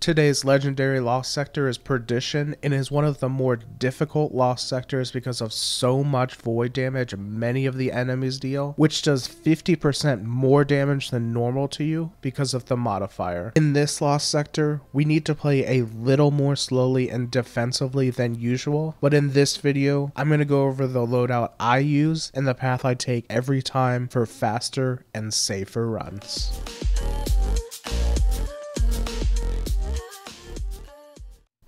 Today's legendary lost sector is Perdition and is one of the more difficult lost sectors because of so much void damage many of the enemies deal, which does 50% more damage than normal to you because of the modifier. In this lost sector, we need to play a little more slowly and defensively than usual, but in this video, I'm going to go over the loadout I use and the path I take every time for faster and safer runs.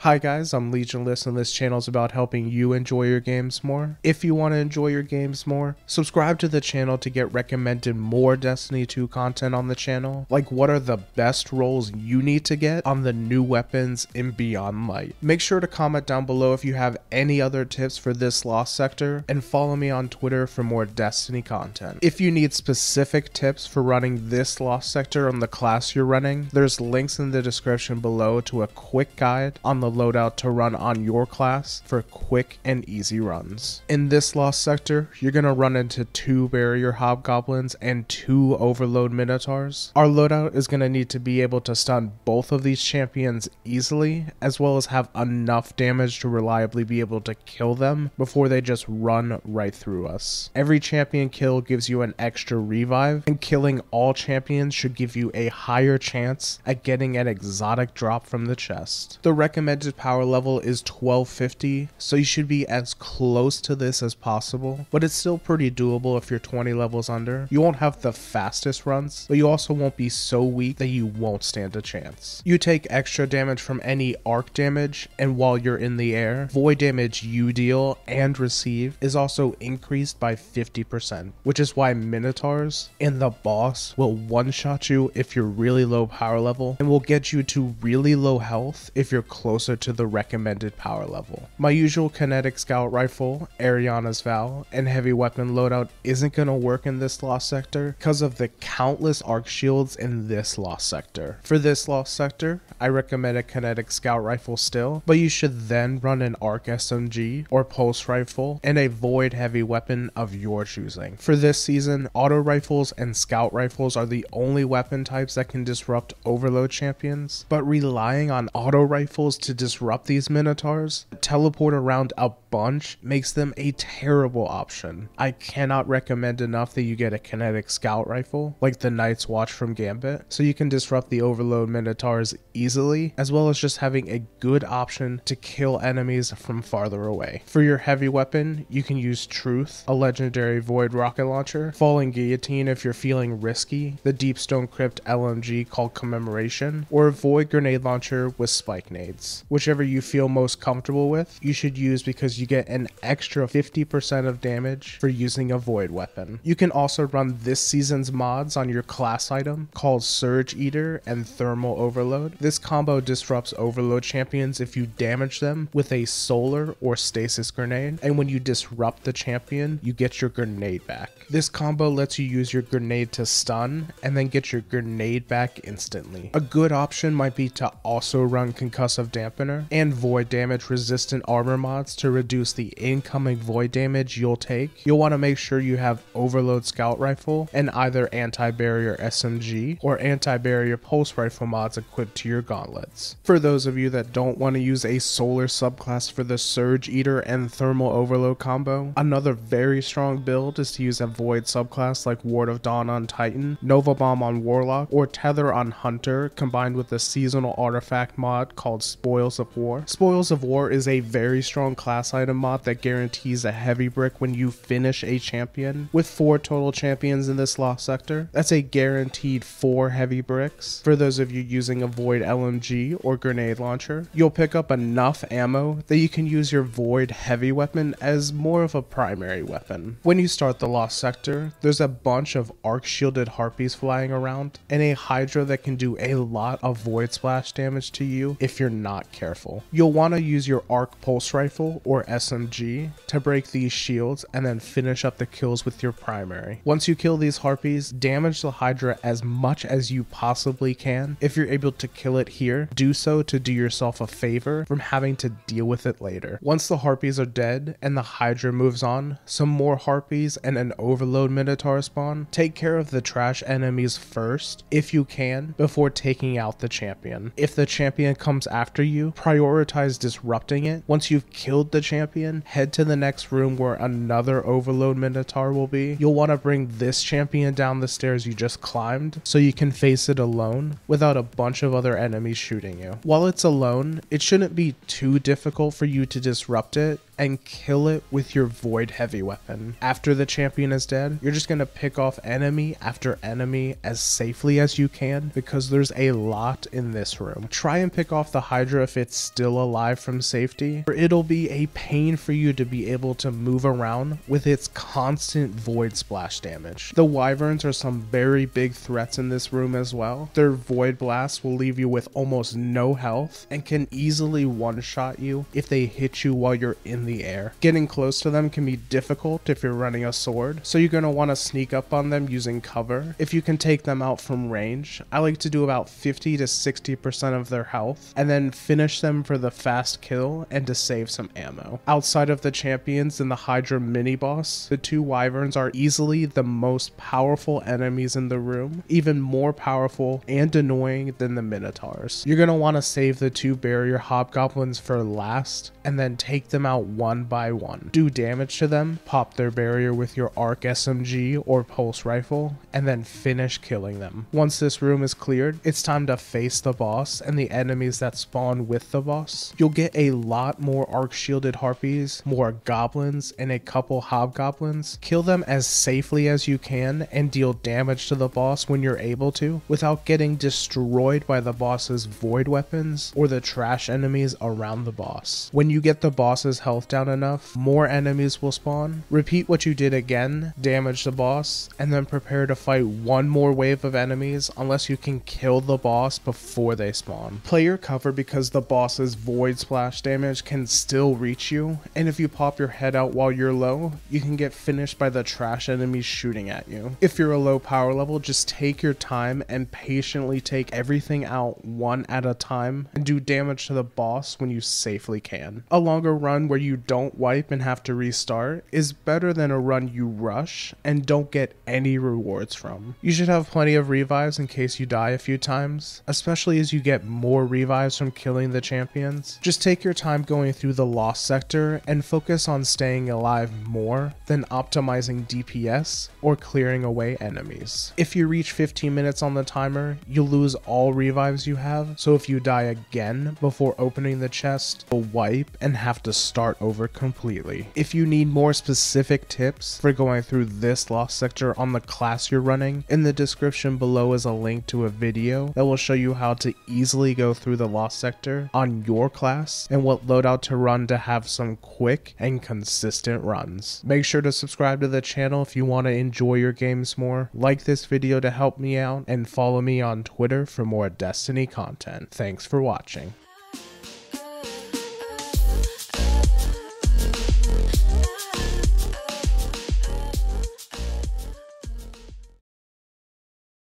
Hi guys, I'm Legionless and this channel is about helping you enjoy your games more. If you want to enjoy your games more, subscribe to the channel to get recommended more Destiny 2 content on the channel, like what are the best rolls you need to get on the new weapons in Beyond Light. Make sure to comment down below if you have any other tips for this lost sector, and follow me on Twitter for more Destiny content. If you need specific tips for running this lost sector on the class you're running, there's links in the description below to a quick guide on the loadout to run on your class for quick and easy runs. In this lost sector, you're going to run into 2 barrier Hobgoblins and 2 Overload Minotaurs. Our loadout is going to need to be able to stun both of these champions easily, as well as have enough damage to reliably be able to kill them before they just run right through us. Every champion kill gives you an extra revive, and killing all champions should give you a higher chance at getting an exotic drop from the chest. The recommended power level is 1250, so you should be as close to this as possible, but it's still pretty doable if you're 20 levels under. You won't have the fastest runs, but you also won't be so weak that you won't stand a chance. You take extra damage from any arc damage, and while you're in the air, void damage you deal and receive is also increased by 50%, which is why Minotaurs and the boss will one-shot you if you're really low power level, and will get you to really low health if you're closer to the recommended power level. My usual kinetic scout rifle, Ariana's Vow, and heavy weapon loadout isn't going to work in this lost sector because of the countless arc shields in this lost sector. For this lost sector, I recommend a kinetic scout rifle still, but you should then run an arc SMG or pulse rifle and a void heavy weapon of your choosing. For this season, auto rifles and scout rifles are the only weapon types that can disrupt overload champions, but relying on auto rifles to disrupt these Minotaurs, teleport around a bunch, makes them a terrible option. I cannot recommend enough that you get a kinetic scout rifle, like the Night's Watch from Gambit, so you can disrupt the Overload Minotaurs easily, as well as just having a good option to kill enemies from farther away. For your heavy weapon, you can use Truth, a legendary void rocket launcher, Falling Guillotine if you're feeling risky, the Deepstone Crypt LMG called Commemoration, or a void grenade launcher with spike nades. Whichever you feel most comfortable with, you should use because you get an extra 50% of damage for using a void weapon. You can also run this season's mods on your class item called Surge Eater and Thermal Overload. This combo disrupts overload champions if you damage them with a solar or stasis grenade, and when you disrupt the champion, you get your grenade back. This combo lets you use your grenade to stun and then get your grenade back instantly. A good option might be to also run Concussive Dampener and void damage resistant armor mods to reduce the incoming void damage you'll take. You'll want to make sure you have Overload Scout Rifle and either anti-barrier SMG or anti-barrier pulse rifle mods equipped to your gauntlets. For those of you that don't want to use a solar subclass for the Surge Eater and Thermal Overload combo, another very strong build is to use a void subclass like Ward of Dawn on Titan, Nova Bomb on Warlock, or Tether on Hunter combined with a seasonal artifact mod called Spoils of War. Spoils of War is a very strong class item mod that guarantees a heavy brick when you finish a champion. With 4 total champions in this lost sector, that's a guaranteed 4 heavy bricks. For those of you using a void LMG or grenade launcher, you'll pick up enough ammo that you can use your void heavy weapon as more of a primary weapon. When you start the lost sector, there's a bunch of arc shielded harpies flying around and a Hydra that can do a lot of void splash damage to you if you're not careful. You'll want to use your arc pulse rifle or SMG to break these shields and then finish up the kills with your primary. Once you kill these harpies, damage the Hydra as much as you possibly can. If you're able to kill it here, do so to do yourself a favor from having to deal with it later. Once the harpies are dead and the Hydra moves on, some more harpies and an Overload Minotaur spawn. Take care of the trash enemies first, if you can, before taking out the champion. If the champion comes after you, prioritize disrupting it. Once you've killed the champion, head to the next room where another Overload Minotaur will be. You'll want to bring this champion down the stairs you just climbed so you can face it alone without a bunch of other enemies shooting you. While it's alone, it shouldn't be too difficult for you to disrupt it and kill it with your void heavy weapon. After the champion is dead, you're just gonna pick off enemy after enemy as safely as you can because there's a lot in this room. Try and pick off the Hydra if it's still alive from safety, or it'll be a pain for you to be able to move around with its constant void splash damage. The wyverns are some very big threats in this room as well. Their void blasts will leave you with almost no health and can easily one-shot you if they hit you while you're in the air. Getting close to them can be difficult if you're running a sword, so you're going to want to sneak up on them using cover. If you can take them out from range, I like to do about 50 to 60% of their health and then finish them for the fast kill and to save some ammo. Outside of the champions and the Hydra mini boss, the two wyverns are easily the most powerful enemies in the room, even more powerful and annoying than the Minotaurs. You're going to want to save the two barrier Hobgoblins for last and then take them out one by one. Do damage to them, pop their barrier with your arc SMG or pulse rifle, and then finish killing them. Once this room is cleared, it's time to face the boss and the enemies that spawn with the boss. You'll get a lot more arc shielded harpies, more goblins, and a couple hobgoblins. Kill them as safely as you can and deal damage to the boss when you're able to without getting destroyed by the boss's void weapons or the trash enemies around the boss. When you get the boss's health down enough, more enemies will spawn. Repeat what you did again, damage the boss, and then prepare to fight one more wave of enemies unless you can kill the boss before they spawn. Play your cover because the boss's void splash damage can still reach you, and if you pop your head out while you're low, you can get finished by the trash enemies shooting at you. If you're a low power level, just take your time and patiently take everything out one at a time and do damage to the boss when you safely can. A longer run where you don't wipe and have to restart is better than a run you rush and don't get any rewards from. You should have plenty of revives in case you die a few times, especially as you get more revives from killing the champions. Just take your time going through the lost sector and focus on staying alive more than optimizing DPS or clearing away enemies. If you reach 15 minutes on the timer, you'll lose all revives you have, so if you die again before opening the chest, you'll wipe and have to start over completely. If you need more specific tips for going through this lost sector on the class you're running, in the description below is a link to a video that will show you how to easily go through the lost sector on your class and what loadout to run to have some quick and consistent runs. Make sure to subscribe to the channel if you want to enjoy your games more, like this video to help me out, and follow me on Twitter for more Destiny content. Thanks for watching.